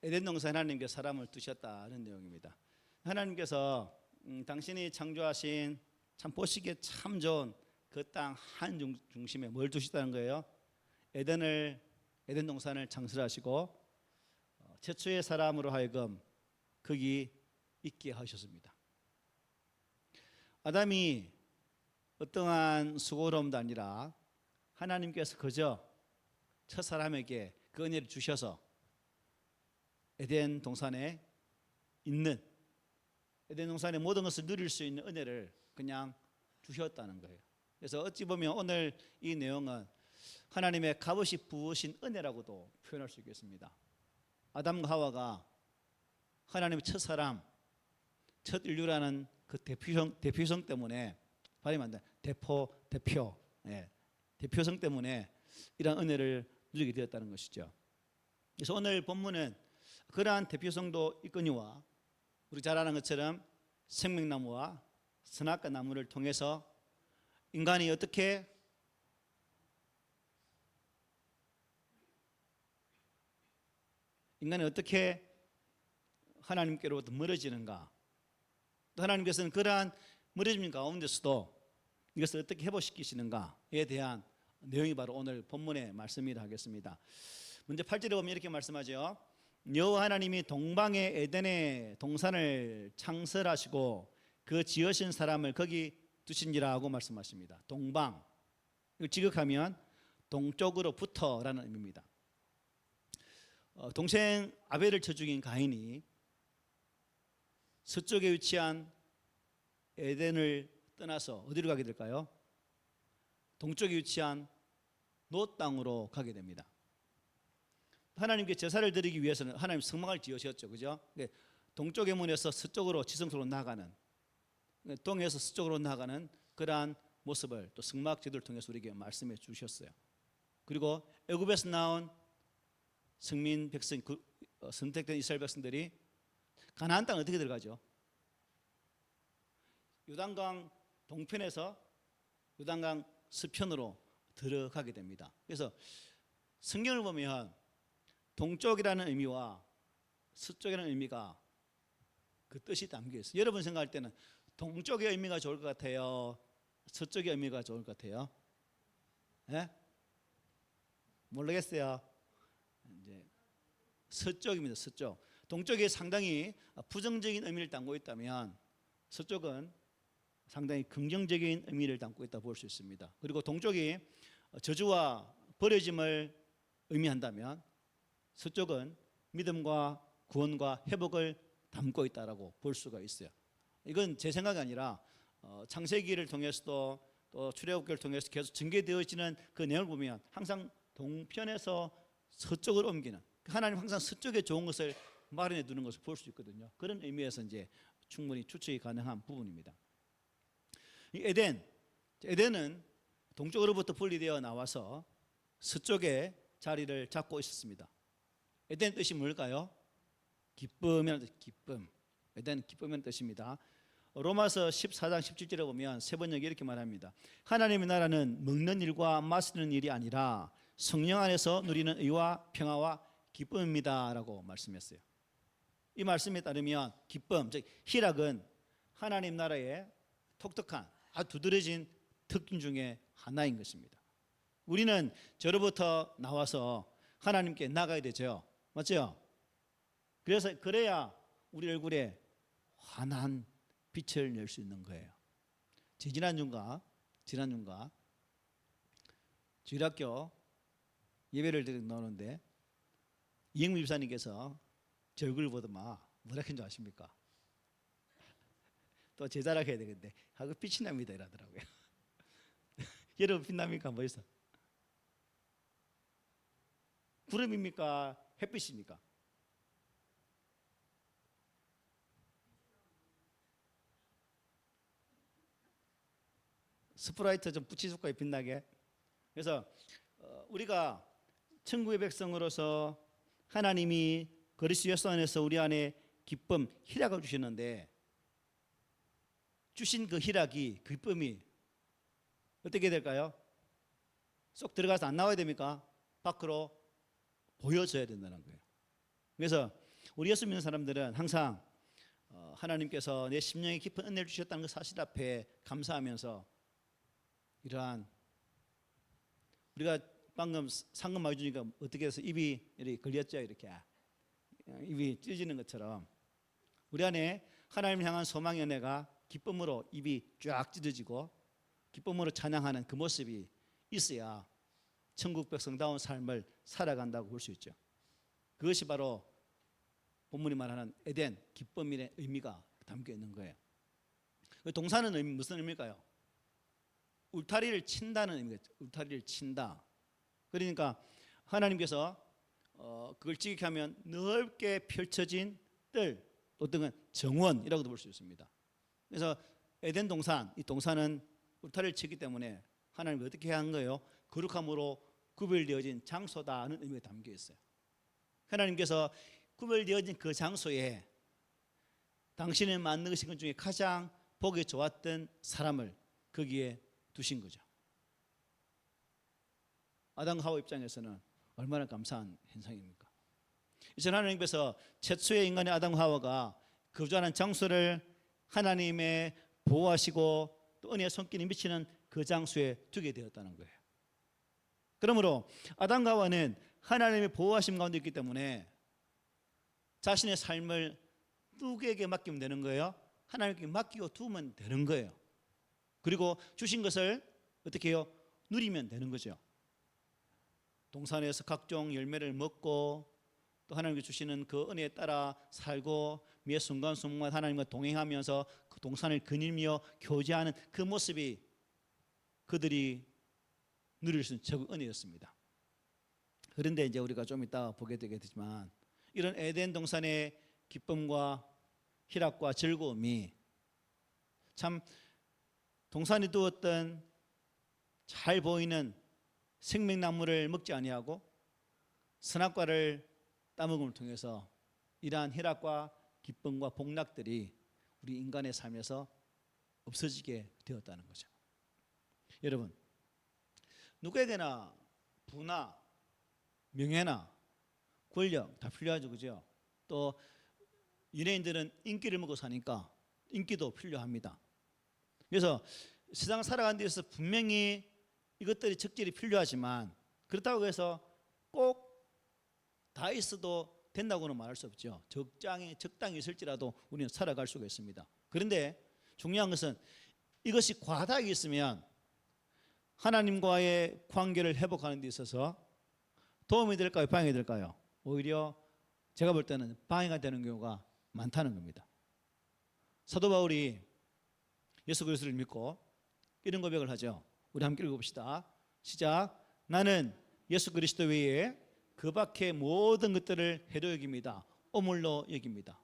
에덴 동산에 하나님께서 사람을 두셨다는 내용입니다. 하나님께서 당신이 창조하신 참 보시기에 참 좋은 그 땅 한 중심에 뭘 두셨다는 거예요? 에덴 동산을 창설하시고 최초의 사람으로 하여금 거기 있게 하셨습니다. 아담이 어떠한 수고로움도 아니라 하나님께서 그저 첫 사람에게 그 은혜를 주셔서 에덴 동산에 있는, 에덴 동산의 모든 것을 누릴 수 있는 은혜를 그냥 주셨다는 거예요. 그래서 어찌 보면 오늘 이 내용은 하나님의 값없이 부으신 은혜라고도 표현할 수 있겠습니다. 아담과 하와가 하나님의 첫 사람, 첫 인류라는 그 대표성 때문에, 발음이 안 돼, 대표성 때문에 이러한 은혜를 누리게 되었다는 것이죠. 그래서 오늘 본문은 그러한 대표성도 있거니와 우리 잘 아는 것처럼 생명나무와 선악과 나무를 통해서 인간이 어떻게 하나님께로부터 멀어지는가, 또 하나님께서는 그러한 멀어짐 가운데서도 이것을 어떻게 회복시키시는가에 대한 내용이 바로 오늘 본문의 말씀이라 하겠습니다. 먼저 8절에 보면 이렇게 말씀하죠. 여호와 하나님이 동방의 에덴의 동산을 창설하시고 그 지으신 사람을 거기 두신지라 하고 말씀하십니다. 동방, 이걸 지극하면 동쪽으로부터라는 의미입니다. 동생 아벨을 쳐 죽인 가인이 서쪽에 위치한 에덴을 떠나서 어디로 가게 될까요? 동쪽에 위치한 노 땅으로 가게 됩니다. 하나님께 제사를 드리기 위해서는 하나님 성막을 지으셨죠, 그죠? 동쪽의 문에서 서쪽으로 지성소로 나가는, 동에서 서쪽으로 나가는 그러한 모습을 또 성막 제도를 통해서 우리에게 말씀해 주셨어요. 그리고 애굽에서 나온 성민 백성, 선택된 이스라엘 백성들이 가나안 땅 어떻게 들어가죠? 요단강 동편에서 요단강 서편으로 들어가게 됩니다. 그래서 성경을 보면 동쪽이라는 의미와 서쪽이라는 의미가 그 뜻이 담겨 있어요. 여러분 생각할 때는 동쪽의 의미가 좋을 것 같아요? 서쪽의 의미가 좋을 것 같아요? 예? 모르겠어요. 이제 서쪽입니다. 서쪽. 동쪽이 상당히 부정적인 의미를 담고 있다면 서쪽은 상당히 긍정적인 의미를 담고 있다 볼 수 있습니다. 그리고 동쪽이 저주와 버려짐을 의미한다면 서쪽은 믿음과 구원과 회복을 담고 있다라고 볼 수가 있어요. 이건 제 생각이 아니라 창세기를 통해서도 또 출애굽기를 통해서 계속 전개되어지는 그 내용을 보면 항상 동편에서 서쪽으로 옮기는, 하나님 항상 서쪽에 좋은 것을 마련해 두는 것을 볼 수 있거든요. 그런 의미에서 이제 충분히 추측이 가능한 부분입니다. 이 에덴은 동쪽으로부터 분리되어 나와서 서쪽에 자리를 잡고 있었습니다. 에덴 뜻이 뭘까요? 기쁨이라는 뜻, 기쁨. 에덴 기쁨이라는 뜻입니다. 로마서 14장 17절에 보면 세 번역이 이렇게 말합니다. 하나님의 나라는 먹는 일과 마시는 일이 아니라 성령 안에서 누리는 의와 평화와 기쁨입니다 라고 말씀했어요. 이 말씀에 따르면 기쁨, 즉 희락은 하나님 나라의 독특한 아주 두드러진 특징 중에 하나인 것입니다. 우리는 저로부터 나와서 하나님께 나가야 되죠. 맞죠? 그래야 우리 얼굴에 환한 빛을 낼 수 있는 거예요. 지난주인가 주일학교 예배를 나오는데 이영미 집사님께서 제 얼굴을 보더만 뭐라 했는 줄 아십니까? 또 제자라고 해야 되겠는데 하고 빛이 납니다 이러더라고요. 여러분 빛납니까? 뭐였어? 구름입니까? 햇빛입니까? 스프라이트 좀 붙이줄까요? 빛나게. 그래서 우리가 천국의 백성으로서 하나님이 그리스도 예수 안에서 우리 안에 기쁨, 희락을 주시는데 주신 그 희락이, 그 기쁨이 어떻게 될까요? 쏙 들어가서 안 나와야 됩니까? 밖으로 보여져야 된다는 거예요. 그래서 우리 예수 믿는 사람들은 항상 하나님께서 내 심령에 깊은 은혜를 주셨다는 그 사실 앞에 감사하면서 이러한 우리가 방금 상금 많이 주니까 어떻게 해서 입이 이렇게 걸렸죠. 이렇게 입이 찢어지는 것처럼 우리 안에 하나님을 향한 소망의 은혜가 기쁨으로 입이 쫙 찢어지고 기쁨으로 찬양하는 그 모습이 있어야 천국 백성다운 삶을 살아간다고 볼 수 있죠. 그것이 바로 본문이 말하는 에덴 기쁨의 의미가 담겨 있는 거예요. 동사는 무슨 의미일까요? 울타리를 친다는 의미겠죠. 울타리를 친다. 그러니까 하나님께서 그걸 지극하면 넓게 펼쳐진 뜰, 어떤 건 정원이라고도 볼 수 있습니다. 그래서 에덴 동산, 이 동산은 울타리를 치기 때문에 하나님이 어떻게 한 거예요? 거룩함으로 구별되어진 장소다는 의미가 담겨 있어요. 하나님께서 구별되어진 그 장소에 당신을 만드신 것 중에 가장 보기 좋았던 사람을 거기에 두신 거죠. 아담과 하와 입장에서는 얼마나 감사한 현상입니까? 이제 하나님께서 최초의 인간의 아담과 하와가 거주하는 장소를 하나님의 보호하시고 또 은혜의 손길이 미치는 그 장소에 두게 되었다는 거예요. 그러므로 아담과 하와는 하나님의 보호하심 가운데 있기 때문에 자신의 삶을 누구에게 맡기면 되는 거예요? 하나님께 맡기고 두면 되는 거예요. 그리고 주신 것을 어떻게 해요? 누리면 되는 거죠. 동산에서 각종 열매를 먹고 또 하나님께 주시는 그 은혜에 따라 살고 매 순간순간 하나님과 동행하면서 그 동산을 거닐며 교제하는 그 모습이 그들이 누릴 수 있는 최고 은혜였습니다. 그런데 이제 우리가 좀 이따 보게 되겠지만 이런 에덴 동산의 기쁨과 희락과 즐거움이 참 동산이 두었던 잘 보이는 생명나무를 먹지 아니하고 선악과를 따먹음을 통해서 이러한 희락과 기쁨과 복락들이 우리 인간의 삶에서 없어지게 되었다는 거죠. 여러분, 누구에게나 부나 명예나 권력 다 필요하죠, 그죠? 또 연예인들은 인기를 먹고 사니까 인기도 필요합니다. 그래서 세상 살아가는 데 있어서 분명히 이것들이 적절히 필요하지만 그렇다고 해서 꼭 다 있어도 된다고는 말할 수 없죠. 적당히 있을지라도 우리는 살아갈 수가 있습니다. 그런데 중요한 것은 이것이 과다하게 있으면 하나님과의 관계를 회복하는 데 있어서 도움이 될까요? 방해가 될까요? 오히려 제가 볼 때는 방해가 되는 경우가 많다는 겁니다. 사도 바울이 예수 그리스도를 믿고 이런 고백을 하죠. 우리 함께 읽어봅시다. 시작. 나는 예수 그리스도 외에 그 밖에 모든 것들을 해로 여깁니다. 오물로 여깁니다.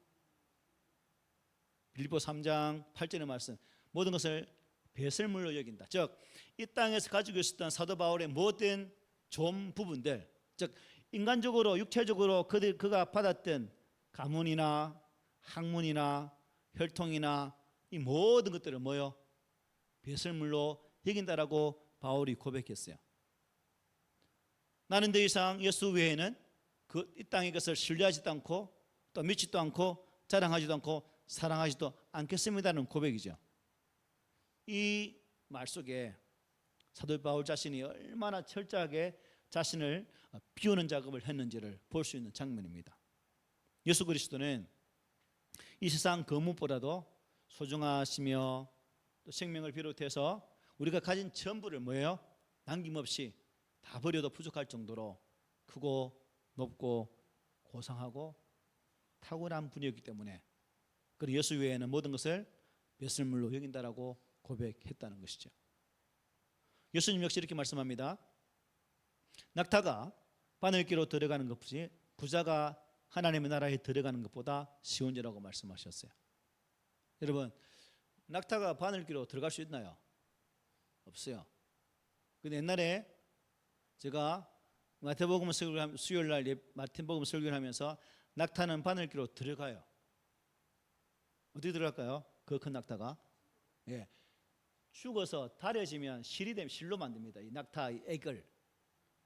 빌립보 3장 8절의 말씀, 모든 것을 배설물로 여긴다. 즉 이 땅에서 가지고 있었던 사도 바울의 모든 좋은 부분들, 즉 인간적으로 육체적으로 그가 받았던 가문이나 학문이나 혈통이나 이 모든 것들을 뭐요? 배설물로 여긴다라고 바울이 고백했어요. 나는 더 이상 예수 외에는 이 땅의 것을 신뢰하지도 않고 또 믿지도 않고 자랑하지도 않고 사랑하지도 않겠습니다는 고백이죠. 이 말 속에 사도 바울 자신이 얼마나 철저하게 자신을 비우는 작업을 했는지를 볼 수 있는 장면입니다. 예수 그리스도는 이 세상 그 무엇보다도 소중하시며 또 생명을 비롯해서 우리가 가진 전부를 뭐예요? 남김없이 다 버려도 부족할 정도로 크고 높고 고상하고 탁월한 분이었기 때문에 그리고 예수 외에는 모든 것을 배설물로 여긴다라고 고백했다는 것이죠. 예수님 역시 이렇게 말씀합니다. 낙타가 바늘귀로 들어가는 것이 부자가 하나님의 나라에 들어가는 것보다 쉬운지라고 말씀하셨어요. 여러분, 낙타가 바늘귀로 들어갈 수 있나요? 없어요. 근데 옛날에 제가 마태복음 수요일 날 마태복음 설교를 하면서 낙타는 바늘귀로 들어가요. 어떻게 들어갈까요? 그 큰 낙타가 죽어서 다려지면 실이 되면 실로 만듭니다. 이 낙타의 액을.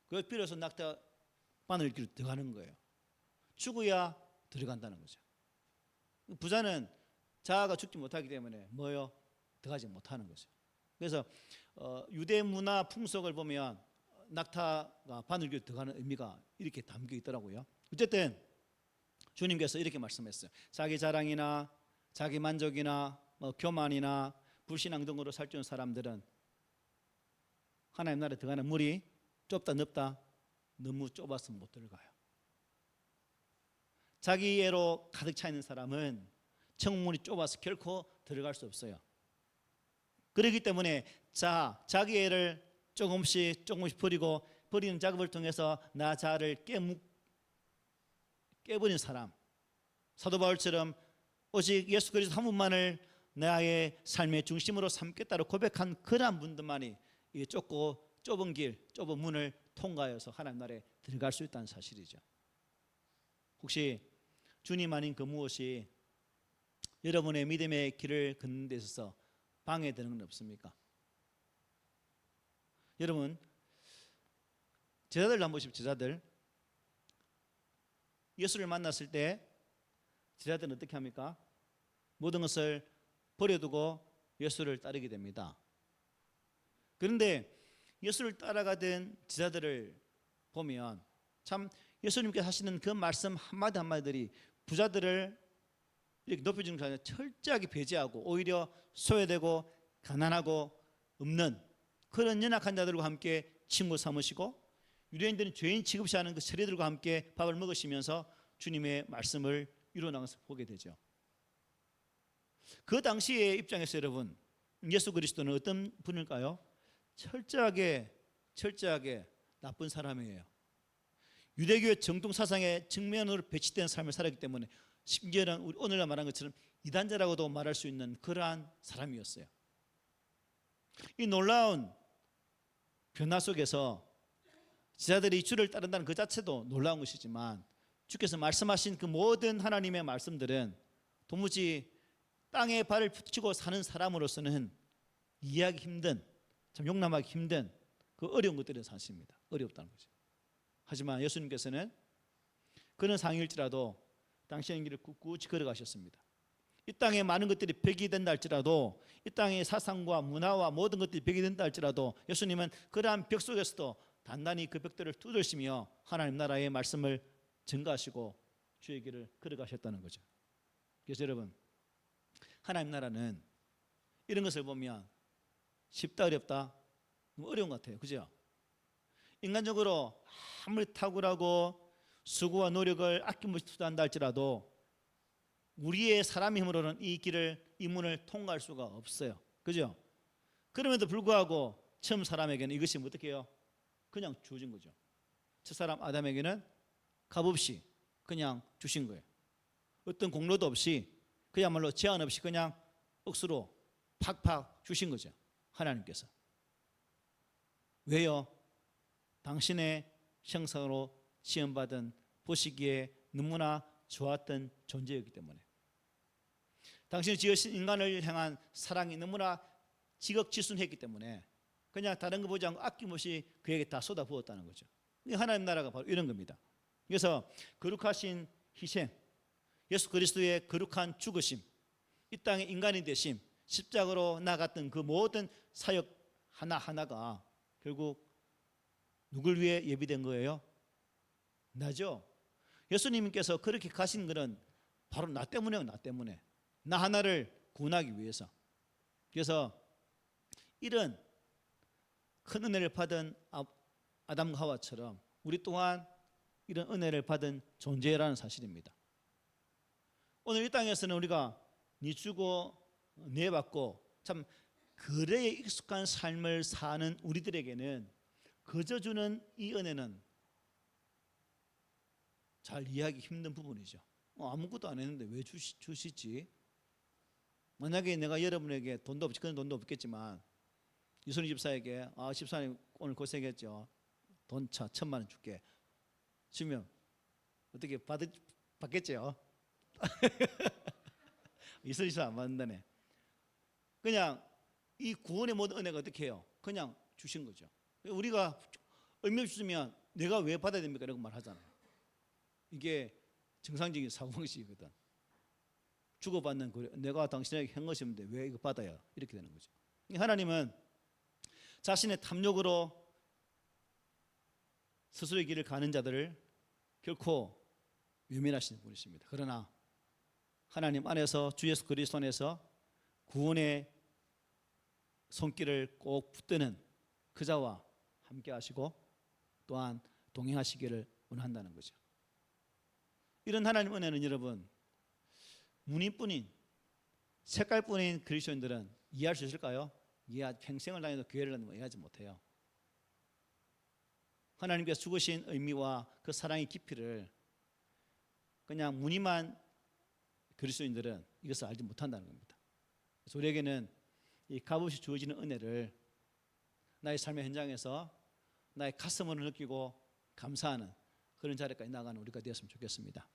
그래서 비로소 낙타 바늘귀로 들어가는 거예요. 죽어야 들어간다는 거죠. 부자는 자아가 죽지 못하기 때문에 뭐요? 들어가지 못하는 거죠. 그래서 유대 문화 풍속을 보면 낙타가 바늘귀에 들어가는 의미가 이렇게 담겨 있더라고요. 어쨌든 주님께서 이렇게 말씀했어요. 자기 자랑이나 자기 만족이나 교만이나 불신앙 등으로 살찌운 사람들은 하나님 나라에 들어가는 문이 좁다 넓다? 너무 좁아서 못 들어가요. 자기애로 가득 차 있는 사람은 천국문이 좁아서 결코 들어갈 수 없어요. 그렇기 때문에 자기애를 조금씩 버리고 버리는 작업을 통해서 나 자아를 깨버린 사람, 사도 바울처럼 오직 예수 그리스도 한 분만을 나의 삶의 중심으로 삼겠다고 고백한 그러한 분들만이 이 좁은 길, 좁은 문을 통과해서 하나님 나라에 들어갈 수 있다는 사실이죠. 혹시 주님 아닌 그 무엇이 여러분의 믿음의 길을 걷는 데 있어서 방해되는 건 없습니까? 여러분, 제자들 한번 보십시오. 제자들 예수를 만났을 때 제자들은 어떻게 합니까? 모든 것을 버려두고 예수를 따르게 됩니다. 그런데 예수를 따라가던 제자들을 보면 참 예수님께서 하시는 그 말씀 한마디 한마디들이 부자들을 이렇게 높여주는 게 아니라 철저하게 배제하고 오히려 소외되고 가난하고 없는 그런 연약한 자들과 함께 친구 삼으시고 유대인들은 죄인 취급시하는 그 세리들과 함께 밥을 먹으시면서 주님의 말씀을 이루어나가서 보게 되죠. 그 당시의 입장에서 여러분, 예수 그리스도는 어떤 분일까요? 철저하게 나쁜 사람이에요. 유대교의 정통 사상의 측면으로 배치된 삶을 살았기 때문에 심지어는 우리 오늘날 말한 것처럼 이단자라고도 말할 수 있는 그러한 사람이었어요. 이 놀라운 변화 속에서 제자들이 주를 따른다는 그 자체도 놀라운 것이지만 주께서 말씀하신 그 모든 하나님의 말씀들은 도무지 땅에 발을 붙이고 사는 사람으로서는 이해하기 힘든, 참 용납하기 힘든 그 어려운 것들은 사실입니다. 어렵다는 거죠. 하지만 예수님께서는 그런 상황일지라도 당신의 길을 꿋꿋이 걸어가셨습니다. 이 땅에 많은 것들이 벽이 된다 할지라도 이 땅의 사상과 문화와 모든 것들이 벽이 된다 할지라도 예수님은 그러한 벽 속에서도 단단히 그 벽들을 뚫으시며 하나님 나라의 말씀을 전가하시고 주의 길을 걸어가셨다는 거죠. 그래서 여러분, 하나님 나라는 이런 것을 보면 쉽다 어렵다? 너무 어려운 것 같아요. 그죠? 인간적으로 아무리 탁월하고 수고와 노력을 아낌없이 투자한다 할지라도 우리의 사람의 힘으로는 이 문을 통과할 수가 없어요. 그죠? 그럼에도 불구하고 처음 사람에게는 이것이 어떻게 해요? 그냥 주어진 거죠. 첫사람 아담에게는 값없이 그냥 주신 거예요. 어떤 공로도 없이 그야말로 제한 없이 그냥 억수로 팍팍 주신 거죠. 하나님께서. 왜요? 당신의 형상으로 지음받은 보시기에 너무나 좋았던 존재였기 때문에. 당신이 지으신 인간을 향한 사랑이 너무나 지극지순했기 때문에 그냥 다른 거 보지 않고 아낌없이 그에게 다 쏟아부었다는 거죠. 하나님 나라가 바로 이런 겁니다. 그래서 거룩하신 희생, 예수 그리스도의 거룩한 죽으심, 이 땅의 인간이 되심, 십자가로 나갔던 그 모든 사역 하나하나가 결국 누굴 위해 예비된 거예요? 나죠. 예수님께서 그렇게 가신 것은 바로 나 때문에요. 나 때문에. 나 하나를 구원하기 위해서. 그래서 이런 큰 은혜를 받은 아담과 하와처럼 우리 또한 이런 은혜를 받은 존재라는 사실입니다. 오늘 이 땅에서는 우리가 니 주고 내 받고 참 거래에 익숙한 삶을 사는 우리들에게는 거저 주는 이 은혜는 잘 이해하기 힘든 부분이죠. 아무것도 안 했는데 왜 주시지? 만약에 내가 여러분에게 돈도 없지, 그런 돈도 없겠지만 이순희 집사에게 집사님 오늘 고생했죠. 돈 1,000만 원 줄게. 주면 어떻게 받겠죠? 이순희 집사 안 받는다네. 그냥 이 구원의 모든 은혜가 어떻게 해요? 그냥 주신 거죠. 우리가 의미 없이 주면 내가 왜 받아야 됩니까? 이런 말 하잖아요. 이게 정상적인 사고방식이거든. 주고받는 내가 당신에게 한 것인데 왜 이거 받아야 이렇게 되는 거죠. 하나님은 자신의 탐욕으로 스스로의 길을 가는 자들을 결코 외면하시는 분이십니다. 그러나 하나님 안에서 주 예수 그리스도 안에서 구원의 손길을 꼭 붙드는 그 자와 함께 하시고 또한 동행하시기를 원한다는 거죠. 이런 하나님 은혜는 여러분 무늬뿐인 색깔뿐인 그리스도인들은 이해할 수 있을까요? 평생을 다녀도 교회를 이해하지 못해요. 하나님께서 죽으신 의미와 그 사랑의 깊이를 그냥 무늬만 그리스도인들은 이것을 알지 못한다는 겁니다. 그래서 우리에게는 이 값없이 주어지는 은혜를 나의 삶의 현장에서 나의 가슴으로 느끼고 감사하는 그런 자리까지 나가는 우리가 되었으면 좋겠습니다.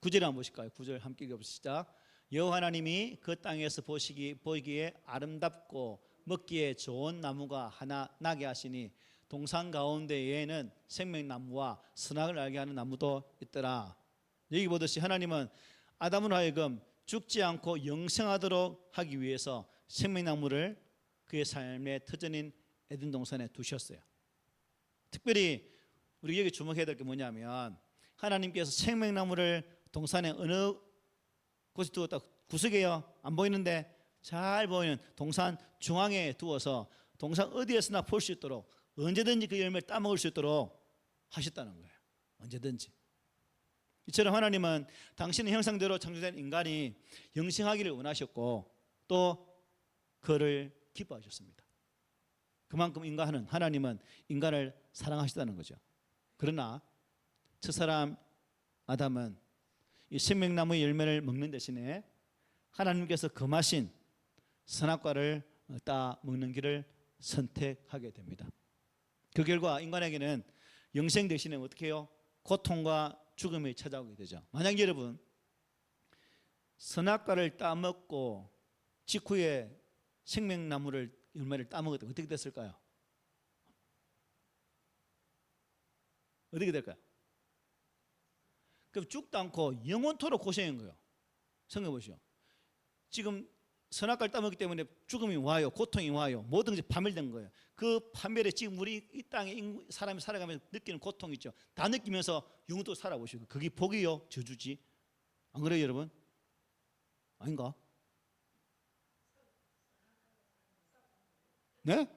9절 한번 보실까요? 9절 함께 읽어보시죠. 여호와 하나님이 그 땅에서 보기에 아름답고 먹기에 좋은 나무가 하나 나게 하시니 동산 가운데에는 생명나무와 선악을 알게 하는 나무도 있더라. 여기 보듯이 하나님은 아담으로 하여금 죽지 않고 영생하도록 하기 위해서 생명나무를 그의 삶의 터전인 에덴 동산에 두셨어요. 특별히 우리 여기 주목해야 될 게 뭐냐면 하나님께서 생명나무를 동산에 어느 곳에 두었다 구석에요. 안 보이는데 잘 보이는 동산 중앙에 두어서 동산 어디에서나 볼 수 있도록 언제든지 그 열매를 따먹을 수 있도록 하셨다는 거예요. 언제든지. 이처럼 하나님은 당신의 형상대로 창조된 인간이 영생하기를 원하셨고 또 그를 기뻐하셨습니다. 그만큼 하나님은 인간을 사랑하시다는 거죠. 그러나 첫사람 아담은 이 생명나무의 열매를 먹는 대신에 하나님께서 금하신 선악과를 따 먹는 길을 선택하게 됩니다. 그 결과 인간에게는 영생 대신에 어떻게 해요? 고통과 죽음이 찾아오게 되죠. 만약 여러분 선악과를 따먹고 직후에 생명나무를 열매를 따먹었다면 어떻게 됐을까요? 어떻게 될까요? 그럼 죽도 않고 영원토록 고생인 거예요. 생각해 보시오. 지금 선악과를 따먹기 때문에 죽음이 와요. 고통이 와요. 모든 것이 파멸된 거예요. 그 파멸에 지금 우리 이 땅에 사람이 살아가면서 느끼는 고통 있죠. 다 느끼면서 영원토록 살아보시고 그게 복이요? 저주지? 안 그래요 여러분? 아닌가? 네?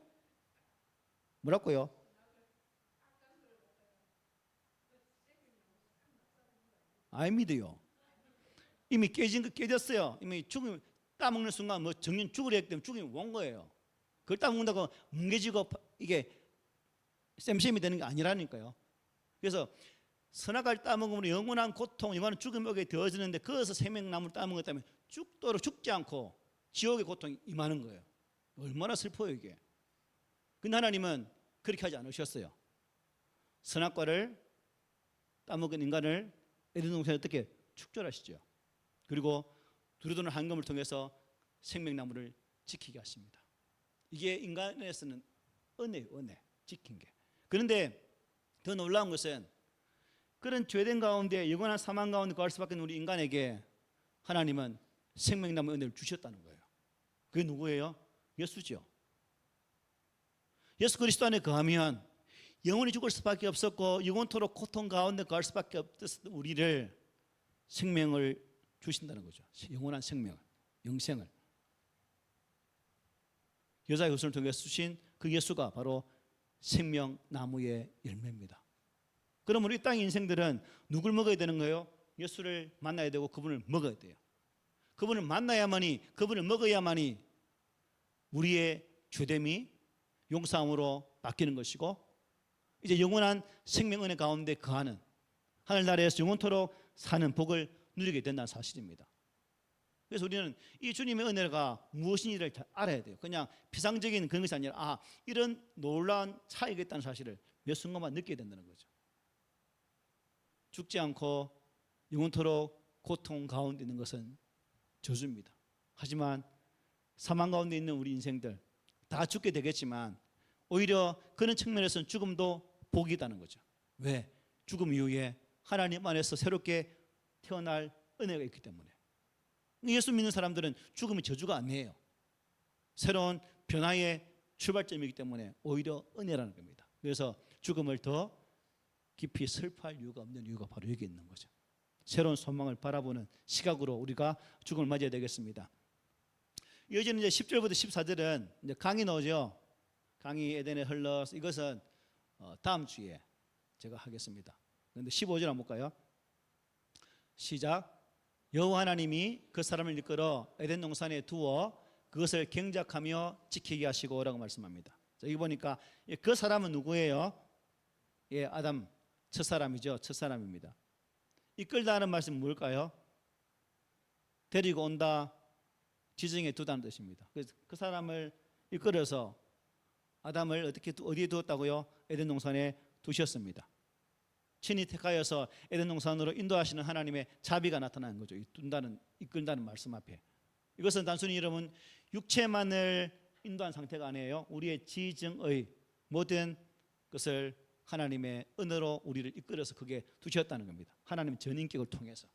뭐라고요? 아닙니다요. 이미 깨진 거 깨졌어요. 이미 죽음 따먹는 순간 뭐 정년 죽으려 했기 때문에 죽음이 온 거예요. 그걸 따먹는다고 뭉개지고 이게 쌤쌤이 되는 게 아니라니까요. 그래서 선악과를 따먹으면 영원한 고통, 영원한 죽음이 오게 되어지는데 거기서 생명나무를 따먹었다면 죽도록 죽지 않고 지옥의 고통이 임하는 거예요. 얼마나 슬퍼요 이게. 근데 하나님은 그렇게 하지 않으셨어요. 선악과를 따먹은 인간을 에덴 동산에 어떻게 축절하시죠. 그리고 두루두루 한검을 통해서 생명나무를 지키게 하십니다. 이게 인간에서는 은혜예요. 은혜. 지킨 게. 그런데 더 놀라운 것은 그런 죄된 가운데 영원한 사망 가운데 거할 수밖에 없는 우리 인간에게 하나님은 생명나무 은혜를 주셨다는 거예요. 그게 누구예요? 예수죠. 예수 그리스도 안에 거하면 영원히 죽을 수밖에 없었고 영원토록 고통 가운데 거할 수밖에 없었던 우리를 생명을 주신다는 거죠. 영원한 생명을, 영생을. 여자의 후손을 통해서 주신 그 예수가 바로 생명나무의 열매입니다. 그러면 우리 땅의 인생들은 누굴 먹어야 되는 거예요? 예수를 만나야 되고 그분을 먹어야 돼요. 그분을 만나야만이, 그분을 먹어야만이 우리의 죄됨이 용서함으로 바뀌는 것이고 이제 영원한 생명 은혜 가운데 거하는 하늘나라에서 영원토록 사는 복을 누리게 된다는 사실입니다. 그래서 우리는 이 주님의 은혜가 무엇인지를 잘 알아야 돼요. 그냥 피상적인 그런 것이 아니라 이런 놀라운 차이가 있다는 사실을 몇 순간만 느끼게 된다는 거죠. 죽지 않고 영원토록 고통 가운데 있는 것은 저주입니다. 하지만 사망 가운데 있는 우리 인생들 다 죽게 되겠지만 오히려 그런 측면에서는 죽음도 복이다는 거죠. 왜? 죽음 이후에 하나님 안에서 새롭게 태어날 은혜가 있기 때문에. 예수 믿는 사람들은 죽음이 저주가 아니에요. 새로운 변화의 출발점이기 때문에 오히려 은혜라는 겁니다. 그래서 죽음을 더 깊이 슬퍼할 이유가 없는 이유가 바로 여기 있는 거죠. 새로운 소망을 바라보는 시각으로 우리가 죽음을 맞이해야 되겠습니다. 이어지는 이제 10절부터 14절은 이제 강이 나오죠. 강이 에덴에 흘러서 이것은 다음 주에 제가 하겠습니다. 그런데 15절 한번 볼까요? 시작. 여호와 하나님이 그 사람을 이끌어 에덴 동산에 두어 그것을 경작하며 지키게 하시고 라고 말씀합니다. 자, 여기 보니까 그 사람은 누구예요? 예, 아담 첫사람이죠. 첫사람입니다. 이끌다 하는 말씀은 뭘까요? 데리고 온다, 지정해 두다는 뜻입니다. 그래서 그 사람을 이끌어서 아담을 어디에 두었다고요? 에덴 동산에 두셨습니다. 친히 택하여서 에덴 동산으로 인도하시는 하나님의 자비가 나타나는 거죠. 이끌다는 말씀 앞에. 이것은 단순히 여러분 육체만을 인도한 상태가 아니에요. 우리의 지정의 모든 것을 하나님의 은혜로 우리를 이끌어서 그게 두셨다는 겁니다. 하나님의 전인격을 통해서.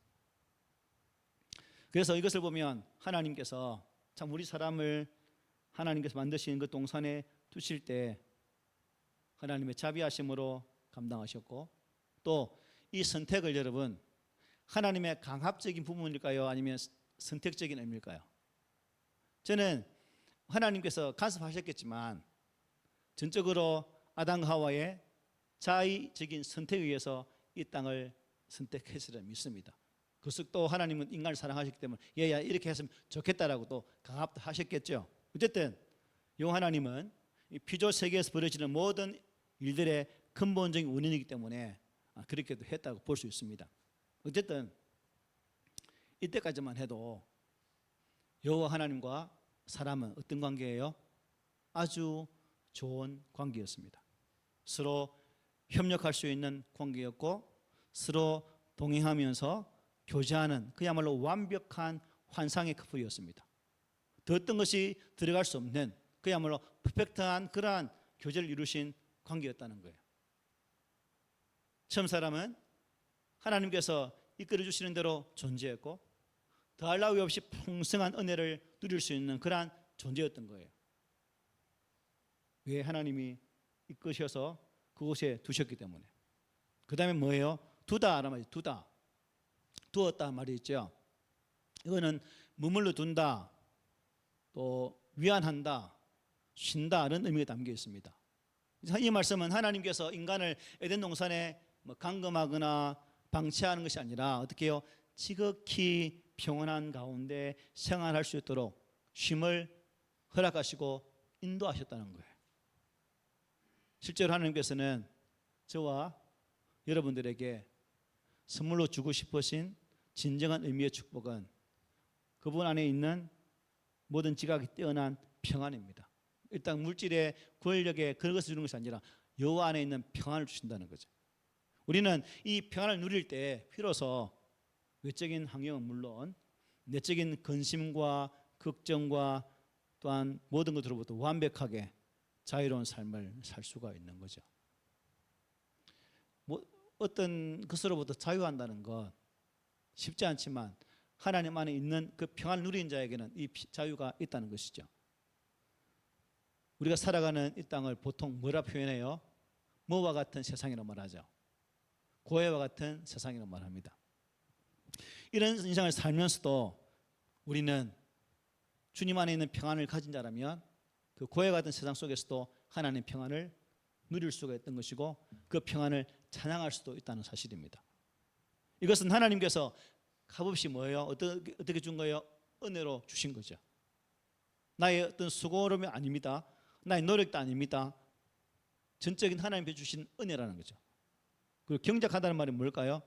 그래서 이것을 보면 하나님께서 참 우리 사람을 하나님께서 만드신 그 동산에 두실 때 하나님의 자비하심으로 감당하셨고, 또 이 선택을 여러분 하나님의 강압적인 부분일까요? 아니면 선택적인 의미일까요? 저는 하나님께서 간섭하셨겠지만 전적으로 아담과 하와의 자의적인 선택에 의해서 이 땅을 선택했으리라 믿습니다. 그래서 또 하나님은 인간을 사랑하셨기 때문에 얘야 이렇게 했으면 좋겠다라고 또 강압도 하셨겠죠. 어쨌든 여호와 하나님은 이 피조 세계에서 벌어지는 모든 일들의 근본적인 원인이기 때문에 그렇게도 했다고 볼 수 있습니다. 어쨌든 이때까지만 해도 여호와 하나님과 사람은 어떤 관계예요? 아주 좋은 관계였습니다. 서로 협력할 수 있는 관계였고 서로 동행하면서 교제하는 그야말로 완벽한 환상의 커플이었습니다. 더 어떤 것이 들어갈 수 없는 그야말로 퍼펙트한 그러한 교제를 이루신 관계였다는 거예요. 처음 사람은 하나님께서 이끌어 주시는 대로 존재했고 더할 나위 없이 풍성한 은혜를 누릴 수 있는 그러한 존재였던 거예요. 왜? 하나님이 이끄셔서 그곳에 두셨기 때문에. 그 다음에 뭐예요? 두다라는 말이죠. 두다. 두었다 말이 있죠. 이거는 머물러 둔다, 또 위안한다, 쉰다 이런 의미가 담겨 있습니다. 이 말씀은 하나님께서 인간을 에덴 동산에 감금하거나 방치하는 것이 아니라 어떻게 해요? 지극히 평온한 가운데 생활할 수 있도록 쉼을 허락하시고 인도하셨다는 거예요. 실제로 하나님께서는 저와 여러분들에게 선물로 주고 싶으신 진정한 의미의 축복은 그분 안에 있는 모든 지각이 뛰어난 평안입니다. 일단 물질의 권력에 그런 것을 주는 것이 아니라 여호와 안에 있는 평안을 주신다는 거죠. 우리는 이 평안을 누릴 때 비로소 외적인 환경은 물론 내적인 근심과 걱정과 또한 모든 것으로부터 완벽하게 자유로운 삶을 살 수가 있는 거죠. 어떤 것으로부터 자유한다는 것 쉽지 않지만 하나님 안에 있는 그 평안을 누린 자에게는 이 자유가 있다는 것이죠. 우리가 살아가는 이 땅을 보통 뭐라 표현해요? 뭐와 같은 세상이라고 말하죠. 고해와 같은 세상이라고 말합니다. 이런 인생을 살면서도 우리는 주님 안에 있는 평안을 가진 자라면 그 고해와 같은 세상 속에서도 하나님의 평안을 누릴 수가 있던 것이고 그 평안을 찬양할 수도 있다는 사실입니다. 이것은 하나님께서 값없이 뭐예요? 어떻게 준 거예요? 은혜로 주신 거죠. 나의 어떤 수고로움이 아닙니다. 나의 노력도 아닙니다. 전적인 하나님께 주신 은혜라는 거죠. 그리고 경작하다는 말이 뭘까요?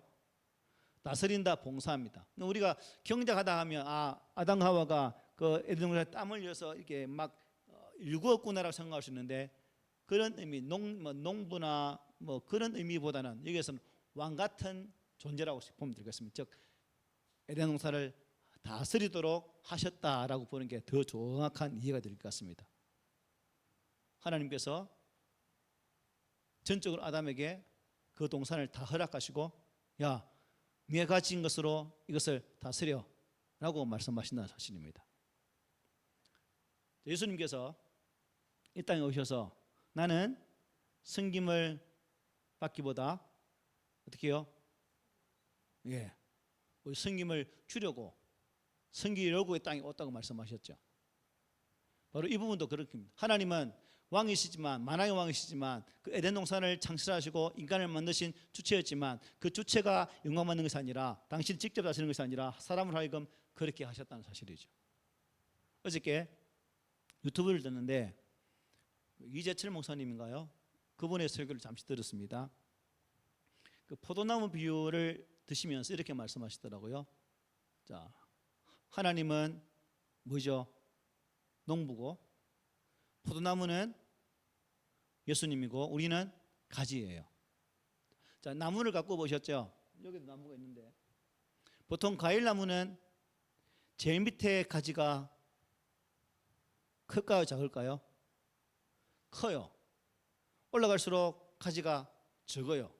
다스린다, 봉사합니다. 우리가 경작하다 하면 아담 하와가 그 에덴 동산에 땀 흘려서 이렇게 막 일구었구나라고 생각할 수 있는데 그런 의미, 농부나 뭐 그런 의미보다는 여기에서는 왕 같은 존재라고 보면 되겠습니다. 즉 에덴 동산을 다스리도록 하셨다라고 보는 게 더 정확한 이해가 될 것 같습니다. 하나님께서 전적으로 아담에게 그 동산을 다 허락하시고 야, 네가 가진 것으로 이것을 다스려 라고 말씀하신다는 사실입니다. 예수님께서 이 땅에 오셔서 나는 섬김을 받기보다 어떻게 해요? 우리 섬김을 주려고 섬기려고 이 땅에 왔다고 말씀하셨죠. 바로 이 부분도 그렇습니다. 하나님은 왕이시지만, 만왕의 왕이시지만 그 에덴 동산을 창설하시고 인간을 만드신 주체였지만 그 주체가 영광받는 것이 아니라, 당신이 직접 다스리는 것이 아니라 사람을 하여금 그렇게 하셨다는 사실이죠. 어저께 유튜브를 듣는데 이재철 목사님인가요? 그분의 설교를 잠시 들었습니다. 그 포도나무 비유를 드시면서 이렇게 말씀하시더라고요. 자, 하나님은 뭐죠? 농부고, 포도나무는 예수님이고, 우리는 가지예요. 자, 나무를 갖고 보셨죠? 여기도 나무가 있는데, 보통 과일나무는 제일 밑에 가지가 클까요, 작을까요? 커요. 올라갈수록 가지가 적어요.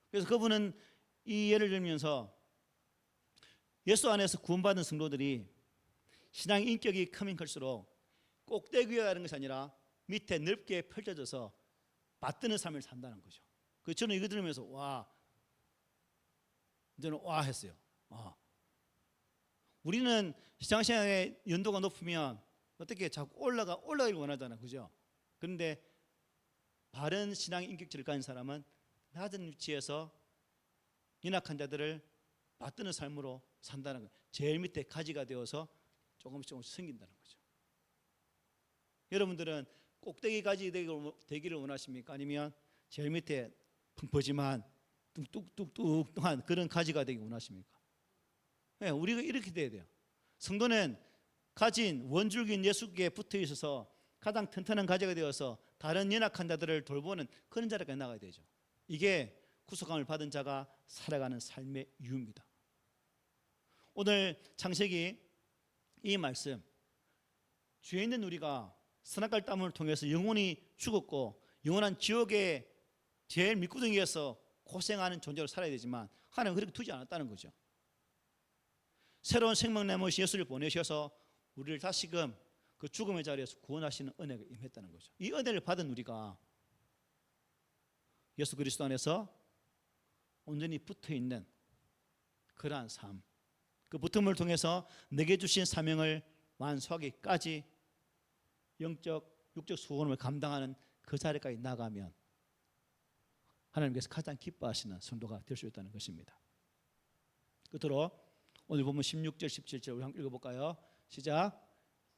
그래서 그분은 이 예를 들면서 예수 안에서 구원받은 성도들이 신앙 인격이 크면 클수록 꼭대기에 가는 것이 아니라 밑에 넓게 펼쳐져서 받드는 삶을 산다는 거죠. 그래서 저는 이거 들으면서 저는 했어요. 우리는 신앙생활의 연도가 높으면 어떻게 자꾸 올라가길 원하잖아요, 그죠? 그런데 바른 신앙 인격질을 가진 사람은 낮은 위치에서 연약한 자들을 받드는 삶으로 산다는 거예요. 제일 밑에 가지가 되어서 조금씩 생긴다는 거죠. 여러분들은 꼭대기 가지 되기를 원하십니까? 아니면 제일 밑에 펑퍼짐한 뚝뚝뚝뚝한 그런 가지가 되기 원하십니까? 네, 우리가 이렇게 돼야 돼요. 성도는 가진 원줄기인 예수께 붙어 있어서 가장 튼튼한 가지가 되어서 다른 연약한 자들을 돌보는 그런 자리까지 나가야 되죠. 이게 구속함을 받은 자가 살아가는 삶의 이유입니다. 오늘 창세기 이 말씀, 죄 있는 우리가 선악과를 땀을 통해서 영원히 죽었고 영원한 지옥의 제일 밑구덩이에서 고생하는 존재로 살아야 되지만 하나님은 그렇게 두지 않았다는 거죠. 새로운 생명 내모신 예수를 보내셔서 우리를 다시금 그 죽음의 자리에서 구원하시는 은혜가 임했다는 거죠. 이 은혜를 받은 우리가 예수 그리스도 안에서 온전히 붙어있는 그러한 삶, 그 붙음을 통해서 내게 주신 사명을 완수하기까지 영적, 육적 수고를 감당하는 그 자리까지 나가면 하나님께서 가장 기뻐하시는 성도가 될 수 있다는 것입니다. 끝으로 오늘 보면 16절 17절 우리 한번 읽어볼까요? 시작.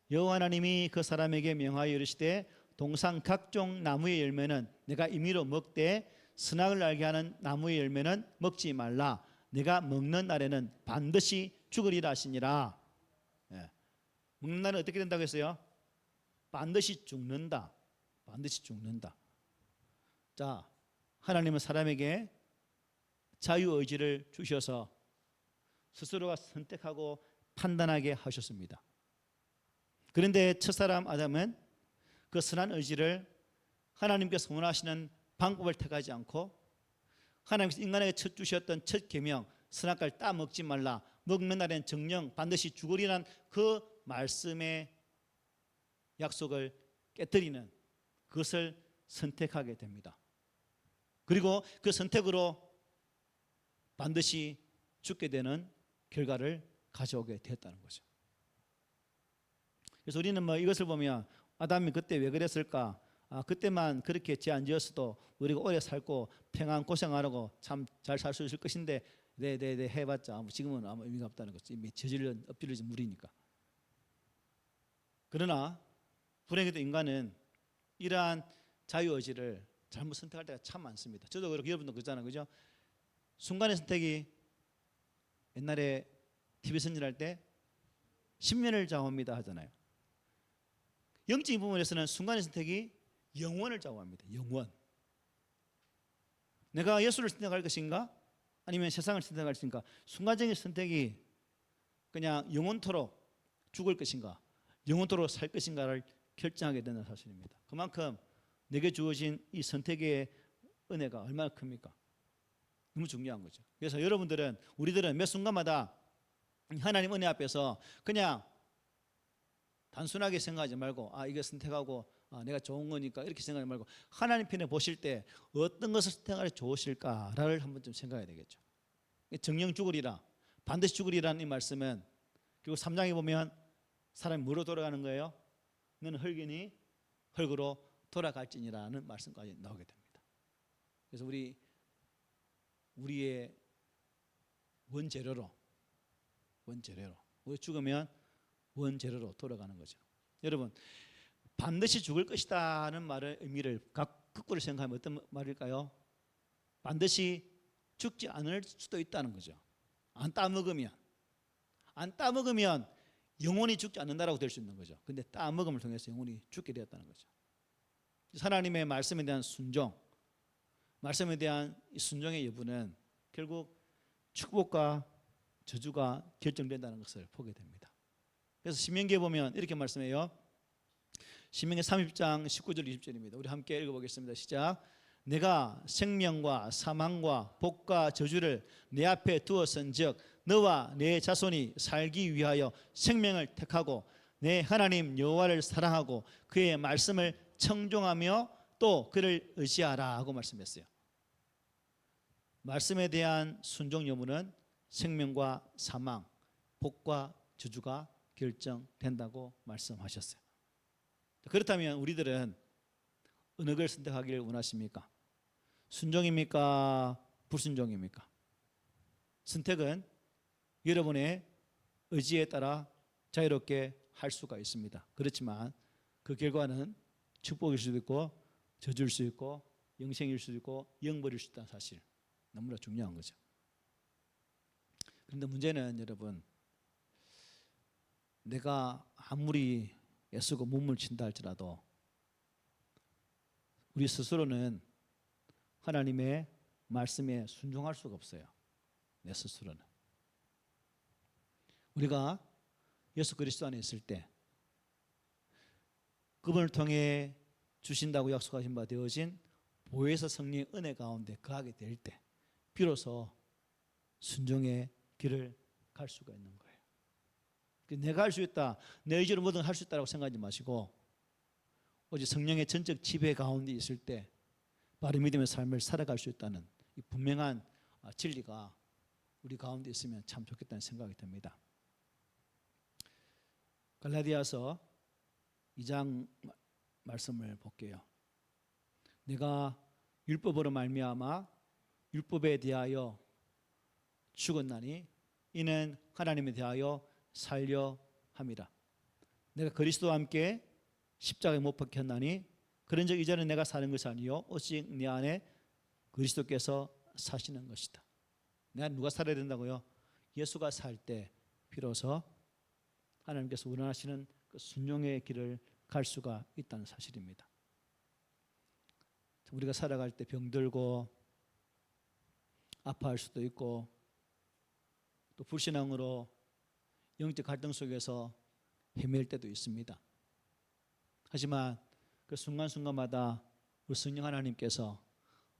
여호와 하나님이 그 사람에게 명하여 이르시되 동산 각종 나무의 열매는 내가 임의로 먹되 선악을 알게 하는 나무의 열매는 먹지 말라. 내가 먹는 날에는 반드시 죽으리라 하시니라. 먹는 날은 어떻게 된다고 했어요? 반드시 죽는다. 반드시 죽는다. 자, 하나님은 사람에게 자유의지를 주셔서 스스로가 선택하고 판단하게 하셨습니다. 그런데 첫사람 아담은 그 선한 의지를 하나님께서 원하시는 방법을 택하지 않고 하나님께서 인간에게 첫 주셨던 첫 계명 선악과를 따먹지 말라, 먹는 날엔 정령 반드시 죽으리라는 그 말씀의 약속을 깨뜨리는 그것을 선택하게 됩니다. 그리고 그 선택으로 반드시 죽게 되는 결과를 가져오게 되었다는 거죠. 그래서 우리는 이것을 보면 아담이 그때 왜 그랬을까? 그때만 그렇게 죄 안 지었어도 우리가 오래 살고 평안 고생 안 하고 참 잘 살 수 있을 것인데 네 해봤자 지금은 아무 의미가 없다는 거죠. 이미 저질른 엎질러진 물이니까. 그러나 불행히도 인간은 이러한 자유의지를 잘못 선택할 때가 참 많습니다. 저도 그렇고 여러분도 그렇잖아요, 그죠? 순간의 선택이 옛날에 TV 선전할 때 10년을 좌우합니다 하잖아요. 영적인 부분에서는 순간의 선택이 영원을 좌우합니다. 영원. 내가 예수를 선택할 것인가? 아니면 세상을 선택할 것인가? 순간적인 선택이 그냥 영원토록 죽을 것인가? 영원토록 살 것인가를 결정하게 되는 사실입니다. 그만큼 내게 주어진 이 선택의 은혜가 얼마나 큽니까? 너무 중요한 거죠. 그래서 여러분들은, 우리들은 매 순간마다 하나님 은혜 앞에서 그냥 단순하게 생각하지 말고 이거 선택하고 내가 좋은 거니까 이렇게 생각하지 말고 하나님 편에 보실 때 어떤 것을 선택하면 좋으실까를 한번 좀 생각해야 되겠죠. 정령 죽으리라, 반드시 죽으리라는 이 말씀은 결국 3장에 보면 사람이 뭐로 돌아가는 거예요? 너는 흙이니 흙으로 돌아갈지니라는 말씀까지 나오게 됩니다. 그래서 우리의 원재료로 우리 죽으면 원재료로 돌아가는 거죠. 여러분, 반드시 죽을 것이다는 말의 의미를 거꾸로 생각하면 어떤 말일까요? 반드시 죽지 않을 수도 있다는 거죠. 안 따먹으면 영원히 죽지 않는다라고 될 수 있는 거죠. 근데 따먹음을 통해서 영원히 죽게 되었다는 거죠. 하나님의 말씀에 대한 순종, 말씀에 대한 이 순종의 여부는 결국 축복과 저주가 결정된다는 것을 보게 됩니다. 그래서 신명기에 보면 이렇게 말씀해요. 신명기 30장 19절 20절입니다. 우리 함께 읽어보겠습니다. 시작. 내가 생명과 사망과 복과 저주를 내 앞에 두었은즉 너와 내 자손이 살기 위하여 생명을 택하고 내 하나님 여호와를 사랑하고 그의 말씀을 청종하며 또 그를 의지하라 하고 말씀했어요. 말씀에 대한 순종 여부는 생명과 사망, 복과 저주가 결정된다고 말씀하셨어요. 그렇다면 우리들은 어느 걸 선택하기를 원하십니까? 순종입니까? 불순종입니까? 선택은 여러분의 의지에 따라 자유롭게 할 수가 있습니다. 그렇지만 그 결과는 축복일 수도 있고 저주일 수도 있고 영생일 수도 있고 영벌일 수도 있다는 사실, 너무나 중요한 거죠. 그런데 문제는 여러분, 내가 아무리 애쓰고 몸을 친다 할지라도 우리 스스로는 하나님의 말씀에 순종할 수가 없어요. 내 스스로는. 우리가 예수 그리스도 안에 있을 때 그분을 통해 주신다고 약속하신 바 되어진 보혜사 성령의 은혜 가운데 거하게 될 때 비로소 순종의 길을 갈 수가 있는 거예요. 내가 할 수 있다, 내 의지로 뭐든 할 수 있다고 생각하지 마시고 오직 성령의 전적 지배 가운데 있을 때 바른 믿음의 삶을 살아갈 수 있다는 이 분명한 진리가 우리 가운데 있으면 참 좋겠다는 생각이 듭니다. 갈라디아서 2장 말씀을 볼게요. 내가 율법으로 말미암아 율법에 대하여 죽었나니 이는 하나님에 대하여 살려 함이라. 내가 그리스도와 함께 십자가에 못 박혔나니 그런즉 이제는 내가 사는 것이 아니요 오직 내 안에 그리스도께서 사시는 것이다. 내가 누가 살아야 된다고요? 예수가 살 때 비로소 하나님께서 원하시는 그 순종의 길을 갈 수가 있다는 사실입니다. 우리가 살아갈 때 병들고 아파할 수도 있고 또 불신앙으로 영적 갈등 속에서 헤맬 때도 있습니다. 하지만 그 순간순간마다 우리 성령 하나님께서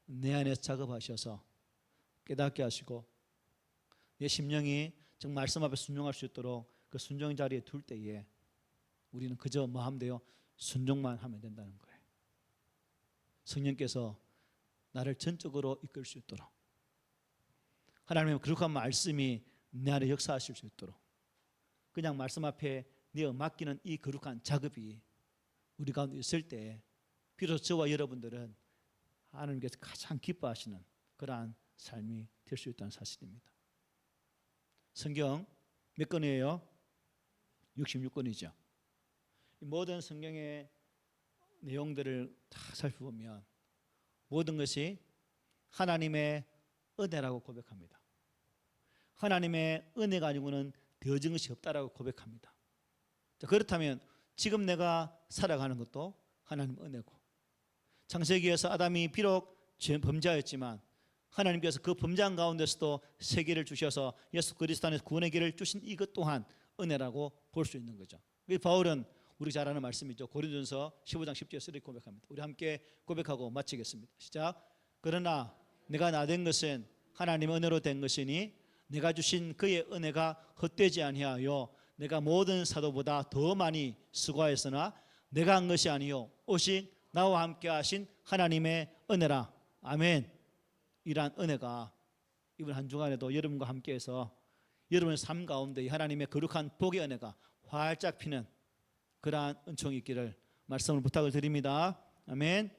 내 안에서 작업하셔서 깨닫게 하시고 내 심령이 정말 말씀 앞에 순종할 수 있도록 그 순종 자리에 둘 때에 우리는 그저 뭐 하면 돼요? 순종만 하면 된다는 거예요. 성령께서 나를 전적으로 이끌 수 있도록 하나님의 거룩한 말씀이 내 안에 역사하실 수 있도록 그냥 말씀 앞에 내어 맡기는 이 거룩한 작업이 우리 가운데 있을 때 비로소 저와 여러분들은 하나님께서 가장 기뻐하시는 그러한 삶이 될 수 있다는 사실입니다. 성경 몇 권이에요? 66권이죠. 모든 성경의 내용들을 다 살펴보면 모든 것이 하나님의 은혜라고 고백합니다. 하나님의 은혜가 아니고는 되어진 것이 없다라고 고백합니다. 자, 그렇다면 지금 내가 살아가는 것도 하나님의 은혜고 창세기에서 아담이 비록 범죄하였지만 하나님께서 그 범죄한 가운데서도 세계를 주셔서 예수 그리스도 안에서 구원의 길을 주신 이것 또한 은혜라고 볼 수 있는 거죠. 바울은 우리 잘 아는 말씀이죠. 고린도전서 15장 10절에서 이렇게 고백합니다. 우리 함께 고백하고 마치겠습니다. 시작. 그러나 내가 나된 것은 하나님의 은혜로 된 것이니 내가 주신 그의 은혜가 헛되지 아니하여 내가 모든 사도보다 더 많이 수고하였으나 내가 한 것이 아니요 오직 나와 함께 하신 하나님의 은혜라. 아멘. 이러한 은혜가 이번 한 주간에도 여러분과 함께해서 여러분의 삶 가운데 하나님의 거룩한 복의 은혜가 활짝 피는 그러한 은총이 있기를 말씀을 부탁을 드립니다. 아멘.